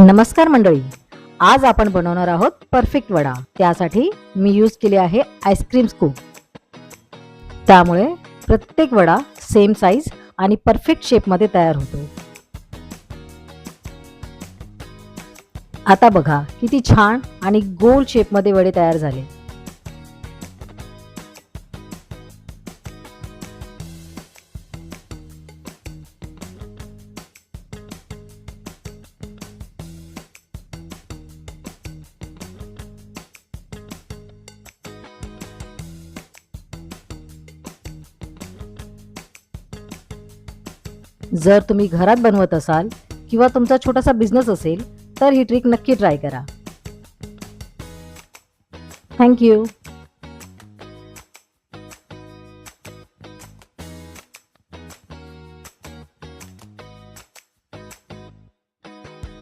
नमस्कार मंडळी, आज आपण बनवणार आहोत परफेक्ट वडा। त्यासाठी मी यूज केले आहे आईस्क्रीम स्कूप। त्यामुळे प्रत्येक वडा सेम साइज आणि परफेक्ट शेप मध्ये तयार होतो। आता बघा किती छान आणि गोल शेप मध्ये वडे तयार झाले। जर तुम्ही घरात बनवत असाल किंवा तुमचा छोटासा बिझनेस असेल तर ही ट्रिक नक्की ट्राय करा। Thank you.